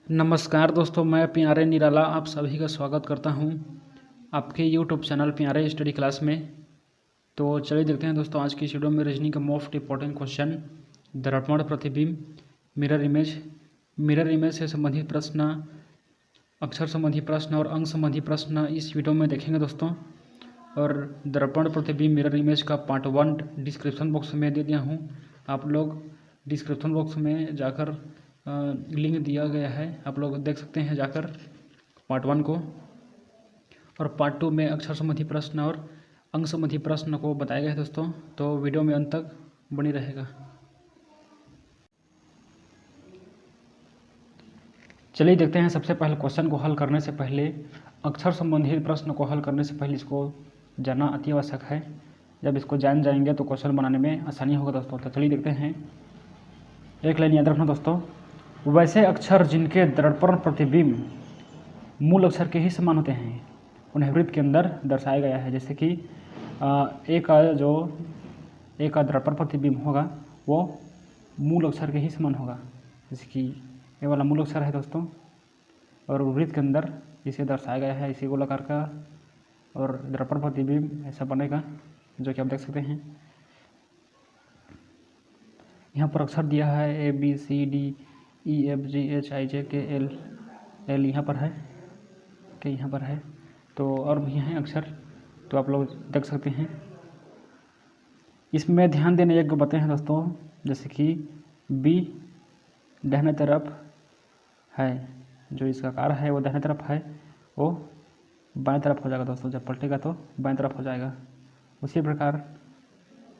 नमस्कार दोस्तों, मैं प्यारे निराला आप सभी का स्वागत करता हूं आपके यूट्यूब चैनल प्यारे स्टडी क्लास में। तो चलिए देखते हैं दोस्तों आज की इस वीडियो में रीजनिंग का मोस्ट इंपॉर्टेंट क्वेश्चन दर्पण प्रतिबिंब मिरर इमेज से संबंधित प्रश्न, अक्षर संबंधी प्रश्न और अंक संबंधी प्रश्न इस वीडियो में देखेंगे दोस्तों। और दर्पण प्रतिबिंब मिरर इमेज का पार्ट 1 डिस्क्रिप्शन बॉक्स में दे दिया हूँ। आप लोग डिस्क्रिप्शन बॉक्स में जाकर लिंक दिया गया है, आप लोग देख सकते हैं जाकर पार्ट 1 को। और पार्ट 2 में अक्षर संबंधी प्रश्न और अंक संबंधी प्रश्न को बताया गया है दोस्तों। तो वीडियो में अंत तक बनी रहेगा। चलिए देखते हैं। सबसे पहले क्वेश्चन को हल करने से पहले, अक्षर संबंधी प्रश्न को हल करने से पहले इसको जानना अति आवश्यक है। जब इसको जान जाएंगे तो क्वेश्चन बनाने में आसानी होगा दोस्तों। तो चलिए देखते हैं। एक लाइन याद रखना दोस्तों, वैसे अक्षर जिनके दर्पण प्रतिबिंब मूल अक्षर के ही समान होते हैं उन्हें वृत्त के अंदर दर्शाया गया है। जैसे कि एक का दर्पण प्रतिबिंब होगा वो मूल अक्षर के ही समान होगा। जैसे कि ये वाला मूल अक्षर है दोस्तों, और वृत्त के अंदर इसे दर्शाया गया है इसी गोलाकार का, और दर्पण प्रतिबिंब ऐसा बनेगा जो कि आप देख सकते हैं। यहाँ पर अक्षर दिया है ABCD EFGHIJKL, एल यहाँ पर है, के यहाँ पर है, तो और भी हैं अक्षर, तो आप लोग देख सकते हैं। इसमें ध्यान देने योग्य बातें हैं दोस्तों, जैसे कि B दाहिने तरफ है, जो इसका आकार है वो दाहिने तरफ है, वो बाएं तरफ हो जाएगा दोस्तों। जब पलटेगा तो बाएं तरफ हो जाएगा। उसी प्रकार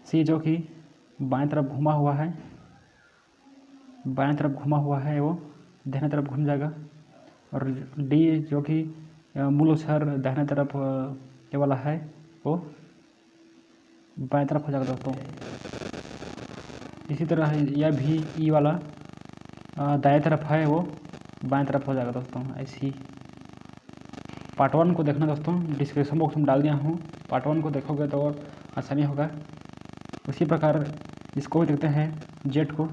C जो कि बाएं तरफ घुमा हुआ है, बाएं तरफ घुमा हुआ है वो दाहिने तरफ घूम जाएगा। और D जो कि मूल अक्षर दाहिने तरफ ये वाला है वो बाएं तरफ हो जाएगा दोस्तों। इसी तरह यह भी E वाला दाएं तरफ है वो बाएं तरफ हो जाएगा दोस्तों। ऐसी पार्ट 1 को देखना दोस्तों, डिस्क्रिप्शन बॉक्स में डाल दिया हूँ। पार्ट 1 को देखोगे तो और आसानी होगा। उसी प्रकार इसको भी देखते हैं, जेड को।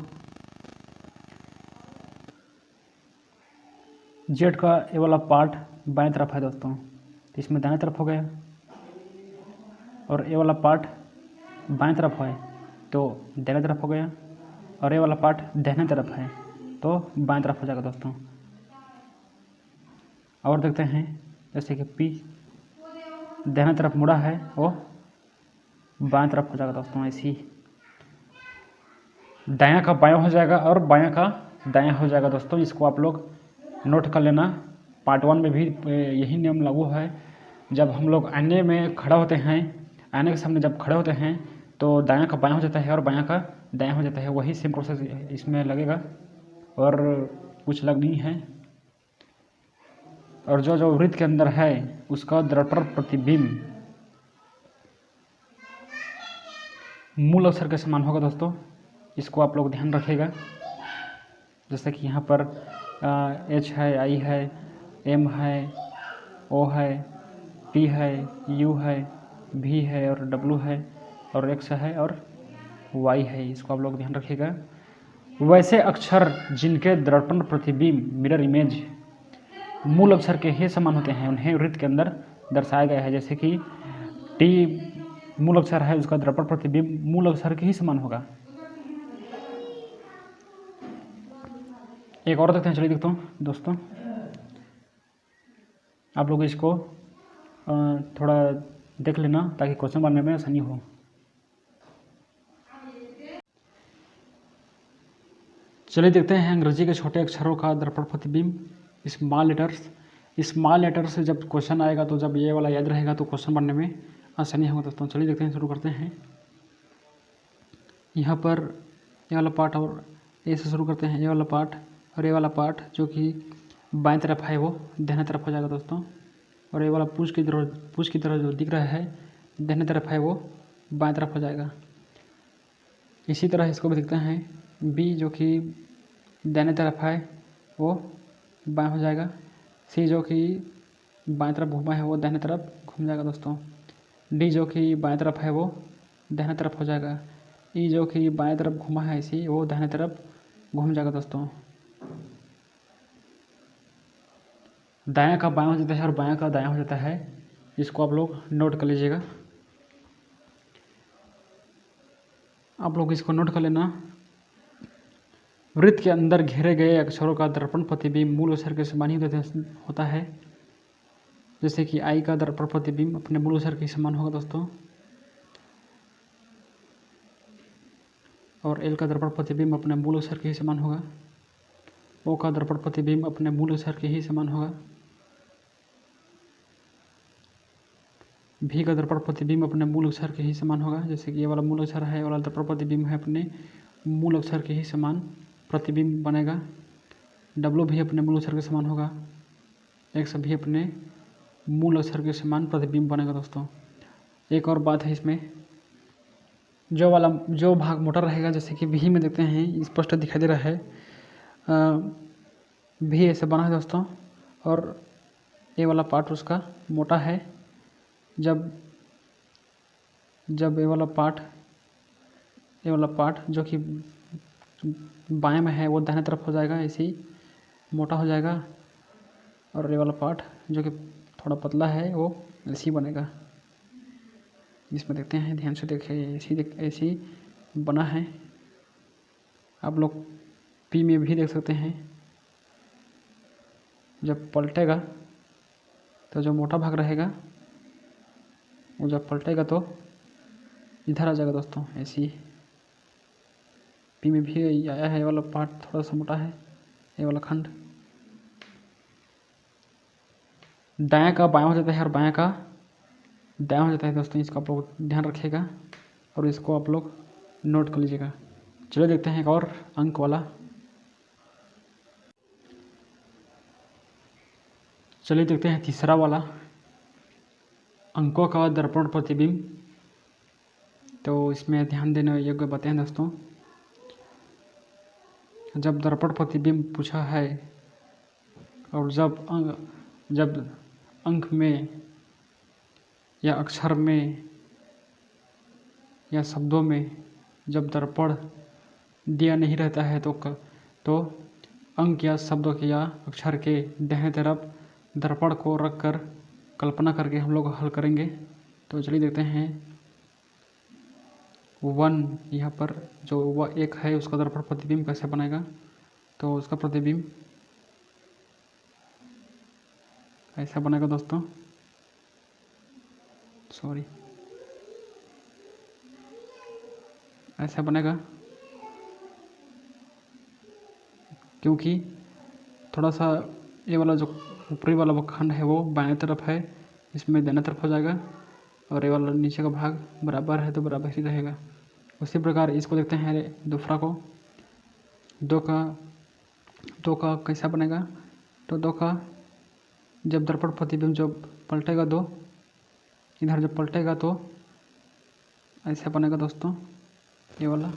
जेड का ये वाला पार्ट बाएं तरफ है दोस्तों, तो इसमें दाएं तरफ हो गया। और ये वाला पार्ट बाएं तरफ है तो दाएं तरफ हो गया, और ये वाला पार्ट दाहिने तरफ है तो बाएं तरफ हो जाएगा दोस्तों। और देखते हैं, जैसे कि P दाहिने तरफ मुड़ा है वो बाएं तरफ हो जाएगा दोस्तों। ऐसी दायां का बायां हो जाएगा और बायां का दायां हो जाएगा दोस्तों। इसको आप लोग नोट कर लेना। पार्ट 1 में भी यही नियम लागू है। जब हम लोग आईने में खड़ा होते हैं, आईने के सामने जब खड़े होते हैं तो दायां का बायां हो जाता है और बायां का दायां हो जाता है। वही सेम प्रोसेस इसमें लगेगा और कुछ लग नहीं है। और जो वृत्त के अंदर है उसका दर्पण प्रतिबिंब मूल अक्षर के समान होगा दोस्तों। इसको आप लोग ध्यान रखिएगा। जैसे कि यहाँ पर H है, I है, M है, O है, P है, U है, V है और W है, और X है और Y है। इसको आप लोग ध्यान रखिएगा। वैसे अक्षर जिनके दर्पण प्रतिबिंब मिरर इमेज मूल अक्षर के ही समान होते हैं उन्हें वृत्त के अंदर दर्शाया गया है। जैसे कि T मूल अक्षर है, उसका दर्पण प्रतिबिंब मूल अक्षर के ही समान होगा। एक और देखते हैं, चलिए देखता हूँ दोस्तों। आप लोग इसको थोड़ा देख लेना ताकि क्वेश्चन बनाने में आसानी हो। चलिए देखते हैं अंग्रेजी के छोटे अक्षरों का दर्पण प्रतिबिंब, स्मॉल लेटर्स। स्मॉल लेटर से जब क्वेश्चन आएगा तो जब ये वाला याद रहेगा तो क्वेश्चन बनने में आसानी होगा दोस्तों। चलिए देखते हैं, शुरू करते हैं। यहाँ पर ये वाला पार्ट और ए से शुरू करते हैं। ये वाला पार्ट और ये वाला पार्ट जो कि बाएं तरफ है वो दाहिने तरफ हो जाएगा दोस्तों। और ये वाला पूछ की तरह जो दिख रहा है दाहिने तरफ है वो बाएं तरफ हो जाएगा। इसी तरह इसको भी देखते हैं। बी जो कि दाहिने तरफ है वो बाएं हो जाएगा। सी जो कि बाएं तरफ घूमा है वो दाहिने तरफ घूम जाएगा दोस्तों। डी जो कि बाएं तरफ है वो दाहिने तरफ हो जाएगा। ई जो कि बाएं तरफ घूमा है इसी वो दाहिने तरफ घूम जाएगा दोस्तों। दायां का बायां हो जाता है और बायां का दायां हो जाता है। इसको आप लोग नोट कर लीजिएगा। आप लोग इसको नोट कर लेना। वृत्त के अंदर घेरे गए अक्षरों का दर्पण प्रतिबिंब मूल अक्षर के समान ही होता है। जैसे कि आई का दर्पण प्रतिबिंब अपने मूल अक्षर के समान होगा दोस्तों, और एल का दर्पण प्रतिबिंब अपने मूल अक्षर के ही समान होगा। ओ का दर्पण प्रतिबिंब अपने मूल अक्षर के ही समान होगा। भी का दर्पण प्रतिबिंब अपने मूल अक्षर के ही समान होगा। जैसे कि ये वाला मूल अक्षर है, ये वाला दर्पण प्रतिबिंब है, अपने मूल अक्षर के ही समान प्रतिबिंब बनेगा। डब्लू भी अपने मूल अक्षर के समान होगा। एक्स भी अपने मूल अक्षर के समान प्रतिबिंब बनेगा दोस्तों। एक और बात है इसमें, जो भाग मोटा रहेगा, जैसे कि भी में देखते हैं स्पष्ट दिखाई दे रहा है, भी ऐसे बना है दोस्तों, और ये वाला पार्ट उसका मोटा है। जब ये वाला पार्ट जो कि बाएं में है वो दाहिने तरफ हो जाएगा, ऐसे ही मोटा हो जाएगा, और ये वाला पार्ट जो कि थोड़ा पतला है वो ऐसे ही बनेगा। इसमें देखते हैं, ध्यान से देखिए, ऐसे ही बना है। आप लोग पी में भी देख सकते हैं, जब पलटेगा तो जो मोटा भाग रहेगा वो जब पलटेगा तो इधर आ जाएगा दोस्तों, ऐसे ही। पी में भी आया है, ये वाला पार्ट थोड़ा सा मोटा है, ये वाला खंड। दायां का बायां हो जाता है और बायां का दायां हो जाता है दोस्तों, इसका आप लोग ध्यान रखिएगा और इसको आप लोग नोट कर लीजिएगा। चलिए देखते हैं एक और अंक वाला। चलिए देखते हैं तीसरा वाला, अंकों का दर्पण प्रतिबिंब। तो इसमें ध्यान देने योग्य बातें हैं दोस्तों। जब दर्पण प्रतिबिंब पूछा है और जब अंक में या अक्षर में या शब्दों में जब दर्पण दिया नहीं रहता है तो अंक या शब्दों के या अक्षर के दाहिने तरफ दर्पण को रखकर कल्पना करके हम लोग हल करेंगे। तो चलिए देखते हैं। 1 यहाँ पर जो वह एक है उसका दर्पण प्रतिबिंब कैसे बनेगा। तो उसका प्रतिबिंब ऐसा बनेगा दोस्तों, सॉरी, ऐसा बनेगा, क्योंकि थोड़ा सा ये वाला जो ऊपरी वाला वो खंड है वो बाएं तरफ है, इसमें दाहिने तरफ हो जाएगा, और ये वाला नीचे का भाग बराबर है तो बराबर ही रहेगा। उसी प्रकार इसको देखते हैं दूसरा को। दो का कैसा बनेगा। तो 2 का जब दर्पण प्रतिबिंब जब पलटेगा इधर जब पलटेगा तो ऐसा बनेगा दोस्तों, ये वाला।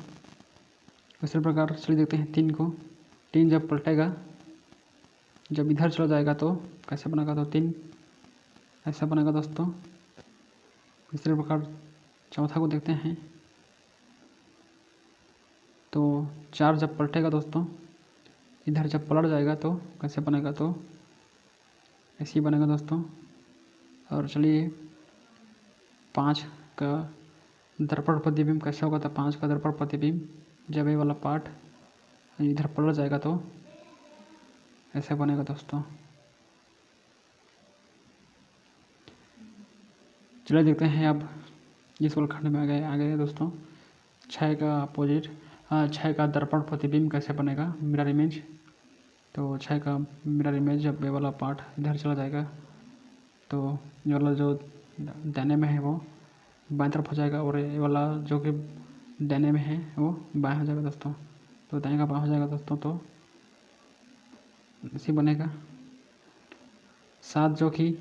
उसी प्रकार चलिए देखते हैं 3 को। 3 जब पलटेगा, जब इधर चला जाएगा तो कैसे बनेगा। तो 3 ऐसा बनेगा दोस्तों। इसी प्रकार चौथा को देखते हैं। तो 4 जब पलटेगा दोस्तों, इधर जब पलट जाएगा तो कैसे बनेगा। तो ऐसे ही बनेगा दोस्तों। और चलिए 5 का दर्पण प्रतिबिंब कैसे होगा। तो 5 का दर्पण प्रतिबिंब जब ये वाला पार्ट इधर पलट जाएगा तो ऐसे बनेगा दोस्तों। चलिए देखते हैं अब इस वाले खंड में आ गए दोस्तों। 6 का अपोजिट 6 का दर्पण प्रतिबिंब कैसे बनेगा, मिरर इमेज। तो 6 का मिरर इमेज जब ये वाला पार्ट इधर चला जाएगा तो ये वाला जो दाहिने में है वो बाएं तरफ हो जाएगा, और ये वाला जो कि दाहिने में है वो बाएं हो जाएगा दोस्तों। तो दाएं का बाएं हो जाएगा दोस्तों, तो इसी बनेगा। 7 जो कि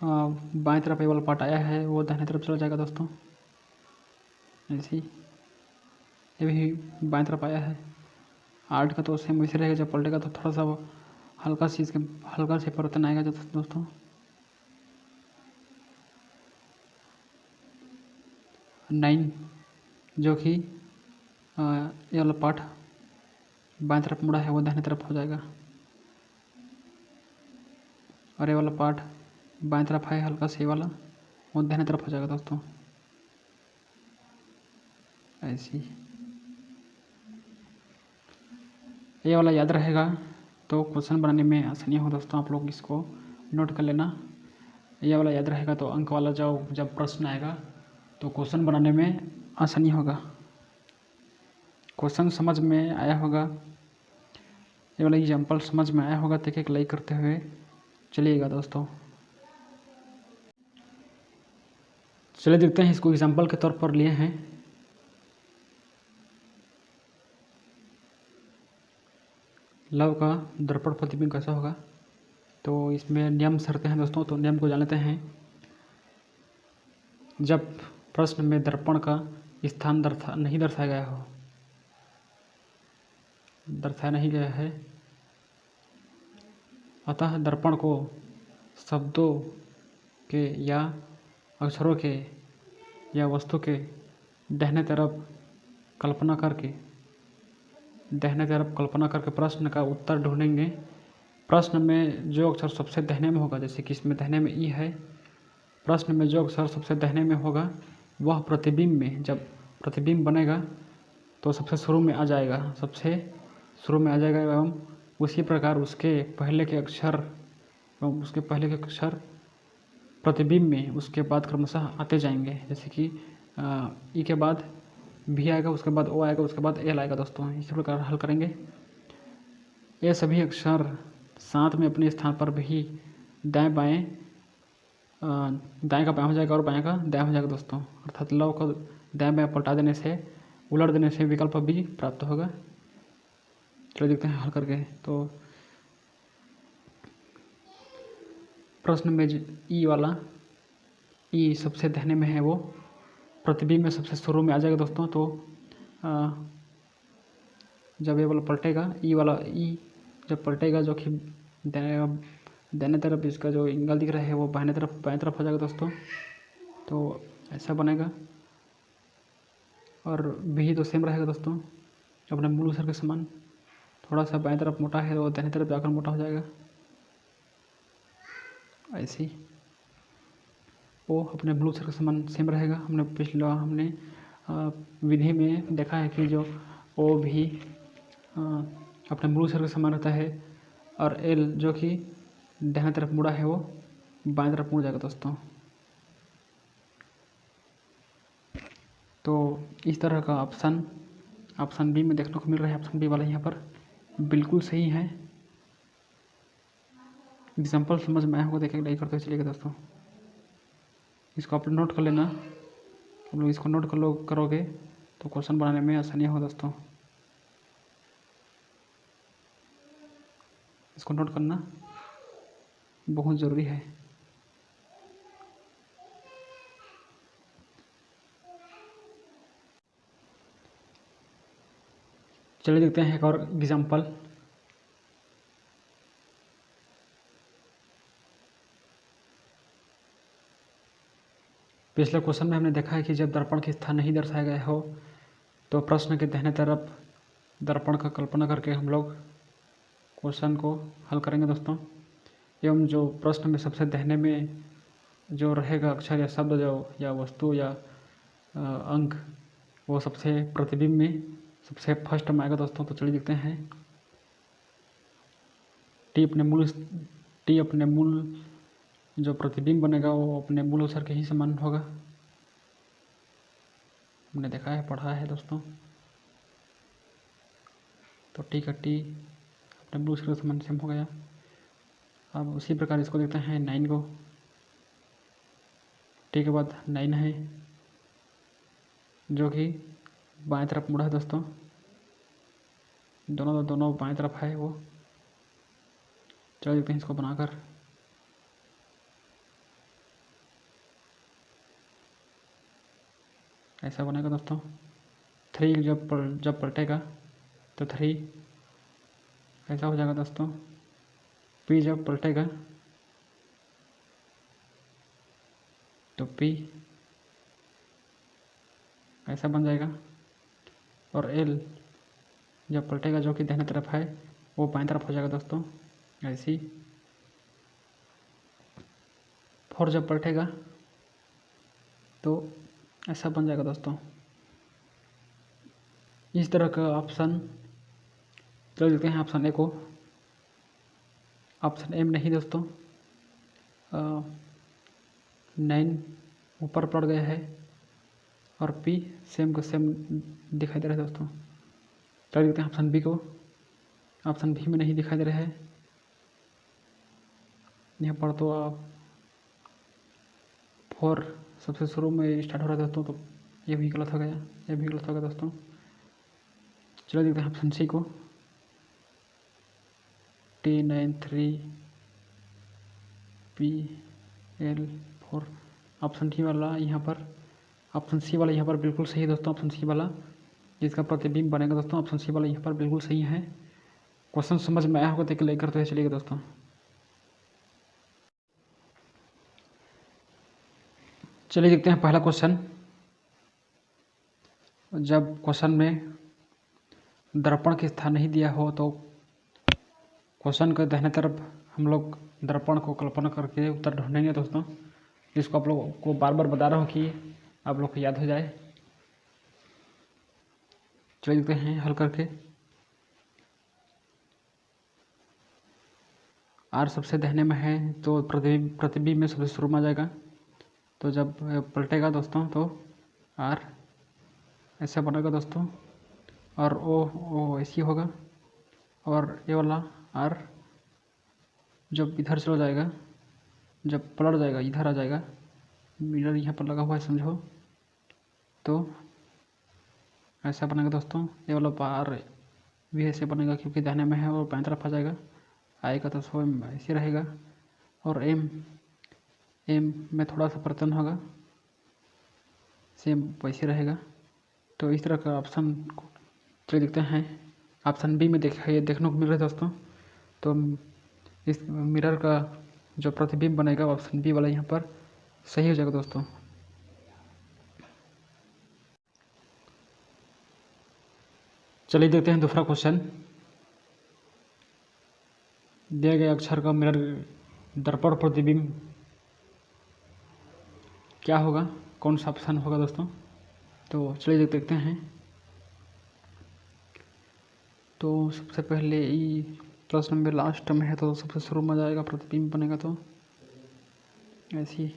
बाएं तरफ ये वाला पार्ट आया है वो दाहिने तरफ चला जाएगा दोस्तों, ऐसे ही। ये भी बाएं तरफ आया है। 8 का तो सेम वैसे रहेगा, जब पलटेगा तो थोड़ा सा वो हल्का से परिवर्तन आएगा दोस्तों। 9 जो कि ये वाला पार्ट बाएं तरफ मुड़ा है वो दाहिने तरफ हो जाएगा, और ये वाला पार्ट बाएं तरफ है हल्का से वाला, वो दाहिने तरफ हो जाएगा दोस्तों, ऐसी। ये वाला याद रहेगा तो क्वेश्चन बनाने में आसानी हो दोस्तों, आप लोग इसको नोट कर लेना। ये वाला याद रहेगा तो अंक वाला जब प्रश्न आएगा तो क्वेश्चन बनाने में आसानी होगा, क्वेश्चन समझ में आया होगा, ये वाला एग्जाम्पल समझ में आया होगा तो एक लाइक करते हुए चलिएगा दोस्तों। चलिए देखते हैं, इसको एग्जाम्पल के तौर पर लिए हैं। लव का दर्पण प्रतिबिंब कैसा होगा, तो इसमें नियम शर्तें हैं दोस्तों, तो नियम को जान लेते हैं। जब प्रश्न में दर्पण का स्थान नहीं दर्शाया गया हो, दर्शाया नहीं गया है, अतः दर्पण को शब्दों के या अक्षरों के या वस्तु के दाहिने तरफ कल्पना करके प्रश्न का उत्तर ढूंढेंगे। प्रश्न में जो अक्षर सबसे दाहिने में होगा, जैसे कि इसमें दाहिने में ई है, प्रश्न में जो अक्षर सबसे दाहिने में होगा वह प्रतिबिंब में, जब प्रतिबिंब बनेगा तो सबसे शुरू में आ जाएगा, एवं उसी प्रकार उसके पहले के अक्षर प्रतिबिंब में उसके बाद क्रमशः आते जाएंगे। जैसे कि ई के बाद भी आएगा, उसके बाद ओ आएगा, उसके बाद एल आएगा दोस्तों, इसी प्रकार हल करेंगे। ये सभी अक्षर साथ में अपने स्थान पर भी दाएं का बाएं हो जाएगा और बाएं का दाएं हो जाएगा दोस्तों, अर्थात लव को दाएं बाएं पलटा देने से, उलट देने से विकल्प भी प्राप्त होगा। चलिए देखते हैं हल करके। तो प्रश्न में ई सबसे दाहिने में है, वो प्रतिबिंब में सबसे शुरू में आ जाएगा दोस्तों। तो जब ये वाला पलटेगा, ई जब पलटेगा, जो कि दाहिने तरफ इसका जो एंगल दिख रहा है वो बाएं तरफ हो जाएगा दोस्तों, तो ऐसा बनेगा। और भी तो सेम रहेगा दोस्तों, अपने मूल अक्षर के समान, थोड़ा सा बाएं तरफ मोटा है तो दाहिने तरफ जाकर मोटा हो जाएगा, ऐसे ही। वो अपने मूल अक्षर के समान सेम रहेगा। हमने विधि में देखा है कि जो ओ भी अपने मूल अक्षर के समान रहता है, और एल जो कि दाहिने तरफ मुड़ा है वो बाएं तरफ मुड़ जाएगा दोस्तों। तो इस तरह का ऑप्शन बी में देखने को मिल रहा है। ऑप्शन बी वाला यहाँ पर बिल्कुल सही है। एग्जाम्पल समझ में आया होगा, देखें लाइक करते चलिएगा दोस्तों। इसको आप नोट कर लेना, आप लोग इसको नोट करोगे तो क्वेश्चन बनाने में आसानी हो दोस्तों। इसको नोट करना बहुत ज़रूरी है। चलिए देखते हैं एक और एग्जाम्पल। पिछले क्वेश्चन में हमने देखा है कि जब दर्पण के स्थान नहीं दर्शाया गया हो तो प्रश्न के दाहिने तरफ दर्पण का कल्पना करके हम लोग क्वेश्चन को हल करेंगे दोस्तों। एवं जो प्रश्न में सबसे दाहिने में जो रहेगा अक्षर या शब्द या वस्तु या अंक, वो सबसे प्रतिबिंब में सबसे फर्स्ट में आएगा दोस्तों। तो चलिए देखते हैं। टी अपने मूल जो प्रतिबिंब बनेगा वो अपने मूल अक्षर के ही समान होगा, हमने देखा है, पढ़ा है दोस्तों। तो टी का टी अपने मूल अक्षर के समान सेम हो गया। अब उसी प्रकार इसको देखते हैं 9 को। टी के बाद 9 है जो कि बाएं तरफ मुड़ा है दोस्तों, दोनों बाएं तरफ है वो। चलो देखते हैं इसको बनाकर। ऐसा बनेगा दोस्तों। 3 जब पलटेगा तो 3 ऐसा हो जाएगा दोस्तों। पी जब पलटेगा तो पी ऐसा बन जाएगा। और एल जब पलटेगा जो कि दाहिने तरफ है वो बाएं तरफ हो जाएगा दोस्तों। ऐसी 4 जब पलटेगा तो ऐसा बन जाएगा दोस्तों। इस तरह का ऑप्शन चलो देखते हैं ऑप्शन ए को। ऑप्शन ए में नहीं दोस्तों, 9 ऊपर पड़ गया है और पी सेम को सेम दिखाई दे रहा है दोस्तों। चलो देखते हैं ऑप्शन बी को। ऑप्शन बी में नहीं दिखाई दे रहा है, यहाँ पर तो 4 सबसे शुरू में स्टार्ट हो रहा है दोस्तों, तो ये भी गलत हो गया, ये भी गलत हो गया दोस्तों। चलो देखते हैं ऑप्शन सी को। T93 PL4 ऑप्शन डी वाला यहाँ पर, ऑप्शन सी वाला यहाँ पर बिल्कुल सही है दोस्तों। ऑप्शन सी वाला जिसका प्रतिबिंब बनेगा दोस्तों, ऑप्शन सी वाला यहाँ पर बिल्कुल सही है। क्वेश्चन समझ में आया होगा तो लाइक करते हुए चलिएगा दोस्तों। चलिए देखते हैं पहला क्वेश्चन। जब क्वेश्चन में दर्पण की स्थान नहीं दिया हो तो क्वेश्चन के दाहिने तरफ हम लोग दर्पण को कल्पना करके उत्तर ढूंढेंगे दोस्तों। जिसको आप लोगों को बार बार बता रहा हूँ कि आप लोग को याद हो जाए। चलिए देखते हैं हल करके। आर सबसे दाहिने में है तो प्रतिबिंब में सबसे शुरू में आ जाएगा। तो जब पलटेगा दोस्तों तो आर ऐसा बनेगा दोस्तों, और ओ ऐसी होगा, और ये वाला आर जब इधर चला जाएगा, जब पलट जाएगा इधर आ जाएगा, मिरर यहाँ पर लगा हुआ है समझो, तो ऐसा बनेगा दोस्तों। ये वाला आर भी ऐसे बनेगा क्योंकि दाहिने में है और बाएं तरफ आ जाएगा, आएगा तो सो ऐसे रहेगा। और एम में थोड़ा सा परिवर्तन होगा, सेम वैसे रहेगा। तो इस तरह का ऑप्शन चलिए देखते हैं। ऑप्शन बी में देखने को मिल रहा है दोस्तों। तो इस मिरर का जो प्रतिबिंब बनेगा ऑप्शन बी वाला यहाँ पर सही हो जाएगा दोस्तों। चलिए देखते हैं दूसरा क्वेश्चन। दिए गए अक्षर का मिरर दर्पण प्रतिबिंब क्या होगा, कौन सा ऑप्शन होगा दोस्तों। तो चलिए देखते हैं। तो सबसे पहले ई प्लस नंबर लास्ट में है तो सबसे शुरू में जाएगा, प्रतिबिंब बनेगा तो ऐसी।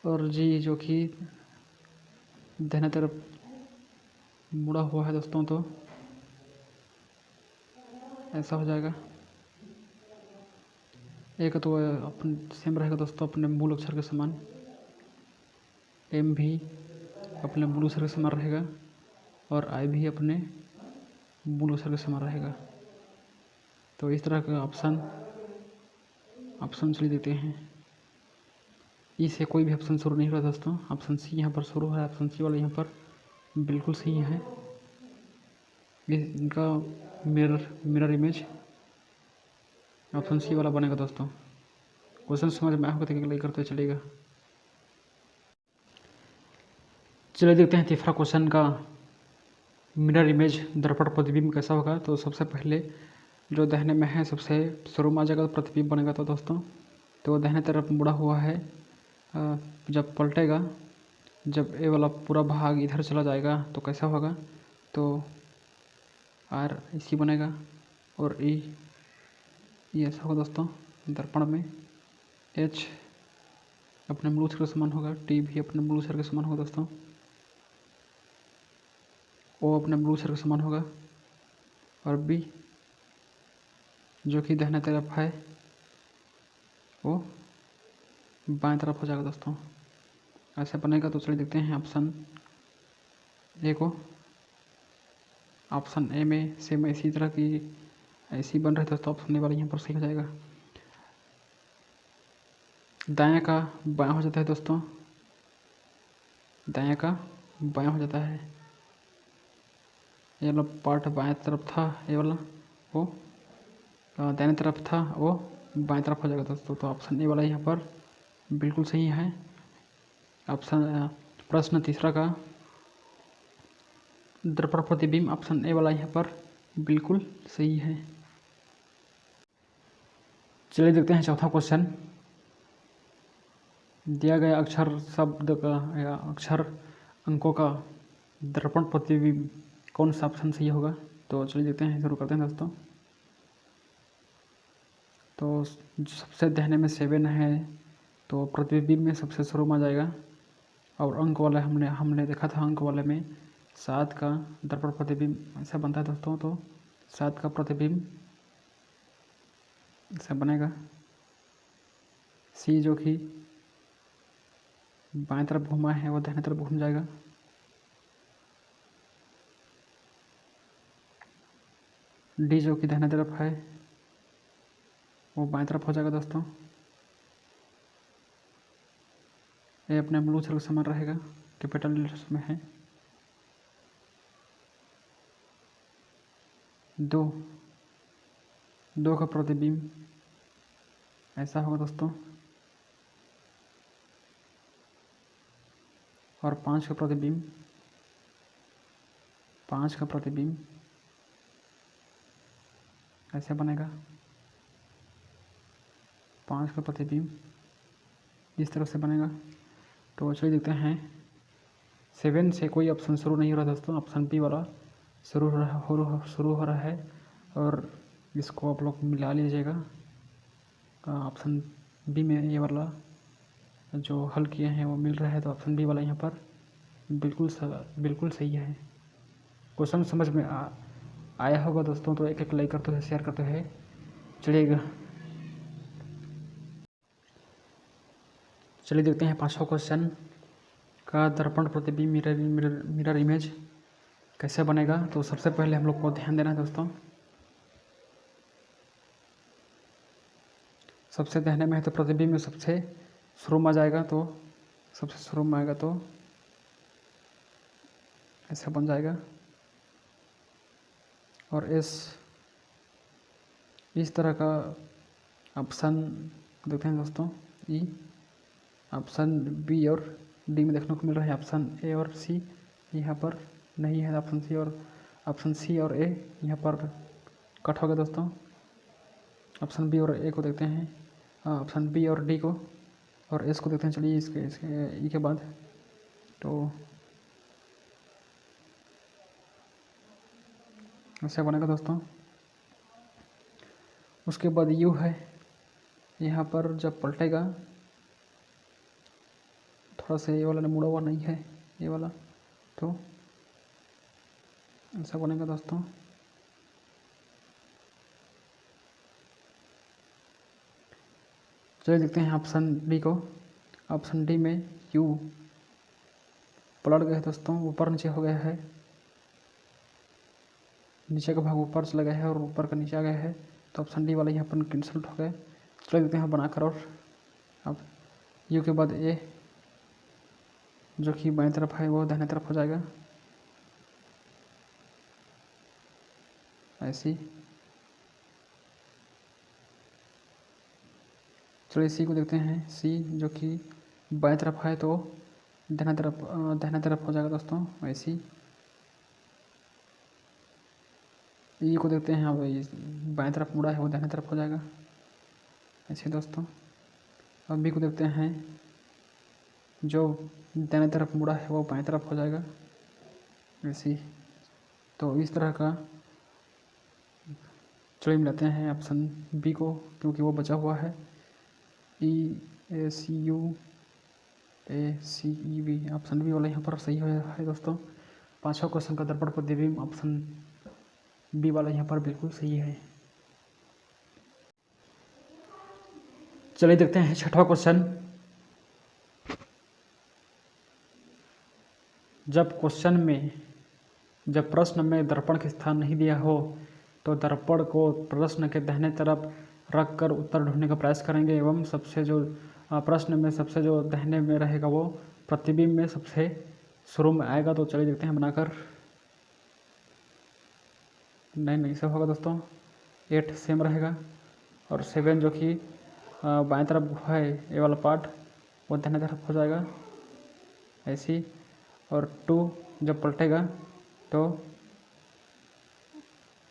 और जी जो कि दाहिने तरफ मुड़ा हुआ है दोस्तों, तो ऐसा हो जाएगा। एक तो अपन सेम रहेगा दोस्तों अपने मूल अक्षर के समान, एम भी अपने मूल अक्षर के समान रहेगा और आई भी अपने मूल अक्षर के समान रहेगा। तो इस तरह का ऑप्शन चलिए देते हैं। ई से कोई भी ऑप्शन शुरू नहीं हो रहा दोस्तों, ऑप्शन सी यहाँ पर शुरू है। ऑप्शन सी वाला यहाँ पर बिल्कुल सही है। इनका मिरर इमेज ऑप्शन सी वाला बनेगा दोस्तों। क्वेश्चन समझ में आएगा तो लाइक करते चलेगा। चलिए देखते हैं तीसरा क्वेश्चन का मिरर इमेज दर्पण प्रतिबिंब कैसा होगा। तो सबसे पहले जो दाहिने में है सबसे शुरू में आ जाएगा तो प्रतिबिंब बनेगा तो दोस्तों, तो दाहिने तरफ मुड़ा हुआ है। जब पलटेगा, जब ए वाला पूरा भाग इधर चला जाएगा तो कैसा होगा, तो आर इसी बनेगा और ई ये ऐसा होगा दोस्तों। दर्पण में एच अपने मूल अक्षर के समान होगा, टी भी अपने मूल अक्षर के समान होगा दोस्तों, ओ अपने मूल अक्षर के समान होगा, और बी जो कि दाहिने तरफ है वो बाएं तरफ हो जाएगा दोस्तों। ऐसा बनेगा तो चलिए देखते हैं ऑप्शन ए को। ऑप्शन ए में सेम इसी तरह की ऐसी बन रही है दोस्तों, ऑप्शन ए वाला यहाँ पर सही हो जाएगा। दायां का बायां हो जाता है दोस्तों, दायां का बायां हो जाता है। ये वाला पार्ट बाएं तरफ था, ये वाला वो दाहिने तरफ था वो बाएं तरफ हो जाएगा दोस्तों। तो ऑप्शन ए वाला यहाँ पर बिल्कुल सही है। ऑप्शन प्रश्न तीसरा का दर्पण प्रतिबिंब ऑप्शन ए वाला यहाँ पर बिल्कुल सही है। चलिए देखते हैं चौथा क्वेश्चन। दिया गया अक्षर शब्द का या अक्षर अंकों का दर्पण प्रतिबिंब कौन सा ऑप्शन सही होगा। तो चलिए देखते हैं, शुरू करते हैं दोस्तों। तो सबसे दाहिने में 7 है, तो प्रतिबिंब में सबसे शुरू में आ जाएगा। और अंक वाला हमने देखा था, अंक वाले में 7 का दर्पण प्रतिबिंब ऐसा बनता है दोस्तों। तो 7 का प्रतिबिंब ऐसा बनेगा सी, जो कि बाएं तरफ घूमा है वो दाहिने तरफ घूम जाएगा। डी जो कि दाहिने तरफ है वो बाएं तरफ हो जाएगा दोस्तों। ये अपने ब्लू अक्षर के समान रहेगा, कैपिटल लेटर्स में है। 2 का प्रतिबिंब ऐसा होगा दोस्तों। और 5 का प्रतिबिंब, 5 का प्रतिबिंब ऐसे बनेगा। 5 का प्रतिबिंब इस तरह से बनेगा। तो चलिए देखते हैं, 7 से कोई ऑप्शन शुरू नहीं हो रहा दोस्तों, ऑप्शन बी वाला शुरू हो रहा है। और इसको आप लोग मिला लीजिएगा। ऑप्शन बी में ये वाला जो हल किए हैं वो मिल रहा है, तो ऑप्शन बी वाला यहाँ पर बिल्कुल सही है। क्वेश्चन समझ में आया होगा दोस्तों, तो एक लाइक करते हैं, शेयर करते हैं। चलिए देखते हैं 5वां क्वेश्चन का दर्पण प्रतिबिंब मिरर इमेज कैसे बनेगा। तो सबसे पहले हम लोग को ध्यान देना है दोस्तों, सबसे दाहिने में है तो प्रतिबिंब में सबसे शुरू में आ जाएगा। तो सबसे शुरू में आएगा तो ऐसा बन जाएगा। और इस तरह का ऑप्शन देखते हैं दोस्तों। ई ऑप्शन बी और डी में देखने को मिल रहा है। ऑप्शन ए और सी यहाँ पर नहीं है। ऑप्शन सी और ए यहाँ पर कट हो गया दोस्तों। ऑप्शन बी और ए को देखते हैं, ऑप्शन बी और डी को और एस को देखते हैं। चलिए इसके ई के बाद तो ऐसा बनेगा दोस्तों। उसके बाद यू है, यहाँ पर जब पलटेगा थोड़ा सा ये वाला ने मुड़ा हुआ नहीं है ये वाला, तो ऐसा बनेगा दोस्तों। चलिए देखते हैं ऑप्शन डी को। ऑप्शन डी में यू पलट गया है दोस्तों, ऊपर नीचे हो गया है। नीचे का भाग ऊपर चला गया है और ऊपर का नीचे आ गया है, तो ऑप्शन डी वाला यहाँ पर कैंसिल हो गया। चलिए देखते हैं बनाकर। और अब यू के बाद ए जो कि बाएं तरफ है वो दाहिने तरफ हो जाएगा ऐसी। चलिए सी को देखते हैं। सी जो कि बाएं तरफ है तो दाहिने तरफ हो जाएगा दोस्तों ऐसी। ई को देखते हैं, अब बाएं तरफ मुड़ा है वो दाहिने तरफ हो जाएगा ऐसे दोस्तों। अब बी को देखते हैं, जो दाहिने तरफ मुड़ा है वो बाएं तरफ हो जाएगा ऐसी। तो इस तरह का चलिए मिलाते हैं ऑप्शन बी को, क्योंकि वो बचा हुआ है। E A C U A C E B, option B वाला यहाँ पर सही है दोस्तों। 5वां क्वेश्चन का दर्पण प्रतिबिंब ऑप्शन बी वाला यहाँ पर बिल्कुल सही है। चलिए देखते हैं 6वां क्वेश्चन। जब प्रश्न में दर्पण का स्थान नहीं दिया हो तो दर्पण को प्रश्न के दाहिने तरफ रख कर उत्तर ढूंढने का प्रयास करेंगे एवं प्रश्न में सबसे जो दाहिने में रहेगा वो प्रतिबिंब में सबसे शुरू में आएगा। तो चलिए देखते हैं बनाकर। नहीं सब होगा दोस्तों। 8 सेम रहेगा और 7 जो कि बाएं तरफ है ये वाला पार्ट वो दाहिने तरफ हो जाएगा ऐसी। और 2 जब पलटेगा तो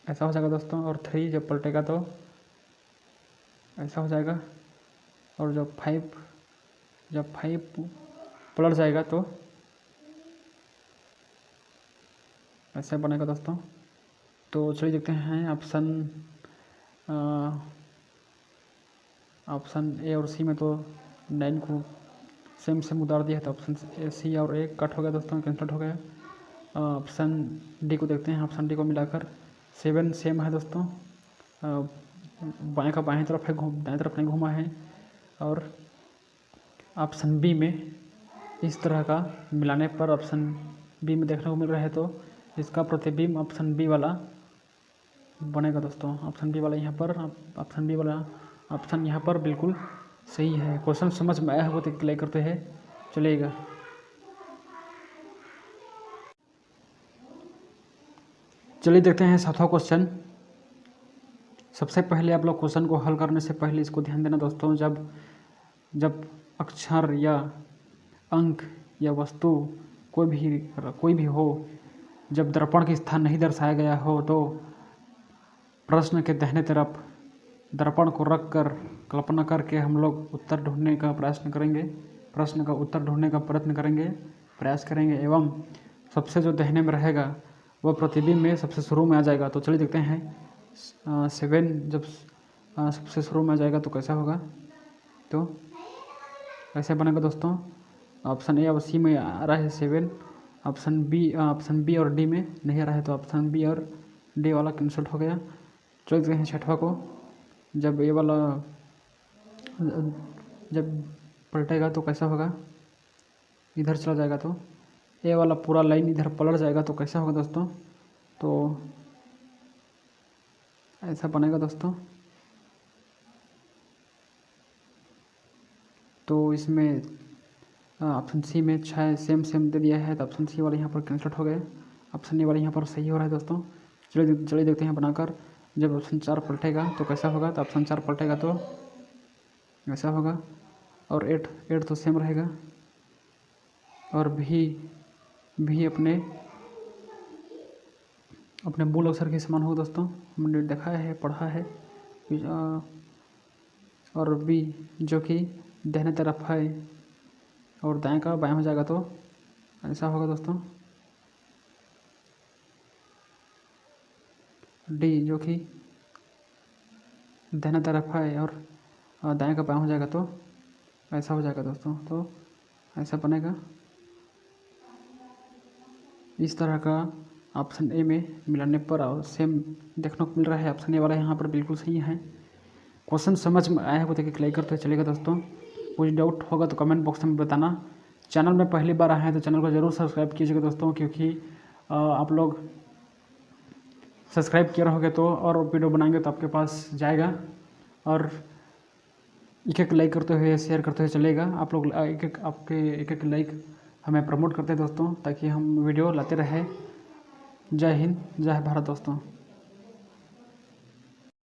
ऐसा हो जाएगा दोस्तों, और 3 जब पलटेगा तो ऐसा हो जाएगा, और जब 5 पलट जाएगा तो ऐसा बनेगा दोस्तों। तो चलिए देखते हैं ऑप्शन ए और सी में तो 9 को सेम उतार दिया है, तो ऑप्शन सी और ए कट हो गया दोस्तों, कैंसिल हो गया। ऑप्शन डी को देखते हैं, ऑप्शन डी को मिलाकर 7 सेम है दोस्तों, बाएं का बाएं तरफ है, दाएं तरफ नहीं घूमा है। और ऑप्शन बी में इस तरह का मिलाने पर ऑप्शन बी में देखने को मिल रहा है, तो इसका प्रतिबिंब ऑप्शन बी वाला बनेगा दोस्तों। ऑप्शन बी वाला यहाँ पर, ऑप्शन बी वाला ऑप्शन यहाँ पर बिल्कुल सही है। क्वेश्चन समझ में आया होगा तो क्लिक करते हैं चलेगा। चलिए देखते हैं 7वां क्वेश्चन। सबसे पहले आप लोग क्वेश्चन को हल करने से पहले इसको ध्यान देना दोस्तों, जब अक्षर या अंक या वस्तु कोई भी हो, जब दर्पण के स्थान नहीं दर्शाया गया हो, तो प्रश्न के दाहिने तरफ दर्पण को रख कर कल्पना करके हम लोग उत्तर ढूंढने का प्रयत्न करेंगे, प्रश्न का उत्तर ढूंढने का प्रयास करेंगे एवं सबसे जो दाहिने में रहेगा वह प्रतिबिंब में सबसे शुरू में आ जाएगा। तो चलिए देखते हैं 7 जब सबसे शुरू में आ जाएगा तो कैसा होगा। तो कैसे बनेगा दोस्तों, ऑप्शन ए और सी में आ रहा है 7, ऑप्शन बी और डी में नहीं आ रहा है, तो ऑप्शन बी और डी वाला कैंसिल हो गया। चलिए देखते हैं 6वां को। जब ये वाला जब पलटेगा तो कैसा होगा, इधर चला जाएगा तो ए वाला पूरा लाइन इधर पलट जाएगा तो कैसा होगा दोस्तों। तो ऐसा बनेगा दोस्तों। तो इसमें ऑप्शन सी में 6 सेम दे दिया है, तो ऑप्शन सी वाला यहाँ पर कैंसिल हो गया, ऑप्शन ए वाला यहाँ पर सही हो रहा है दोस्तों। चलिए देखते हैं बनाकर। जब ऑप्शन 4 पलटेगा तो कैसा होगा, तो ऑप्शन 4 पलटेगा तो ऐसा होगा, और 8 तो सेम रहेगा, और भी अपने मूल अक्षर के समान होगा दोस्तों, हमने देखा है पढ़ा है। और बी जो कि दाहिने तरफ है और दाएं का बाएं हो जाएगा तो ऐसा होगा दोस्तों। डी जो कि दाहिने तरफ है और दाएं का बाएं हो जाएगा तो ऐसा हो जाएगा दोस्तों। तो ऐसा बनेगा। इस तरह का ऑप्शन ए में मिलाने पर और सेम देखने को मिल रहा है। ऑप्शन ए वाला यहाँ पर बिल्कुल सही है। क्वेश्चन समझ में आया हो तो क्लिक करते चलेगा दोस्तों। कुछ डाउट होगा तो कमेंट बॉक्स में बताना। चैनल में पहली बार आए हैं तो चैनल को ज़रूर सब्सक्राइब कीजिएगा दोस्तों, क्योंकि आप लोग सब्सक्राइब किए रहोगे तो और वीडियो बनाएंगे तो आपके पास जाएगा, और एक लाइक करते हुए शेयर करते हुए चलेगा। आप लोग एक लाइक हमें प्रमोट करते हैं दोस्तों, ताकि हम वीडियो लाते रहे। जय हिंद, जय भारत दोस्तों।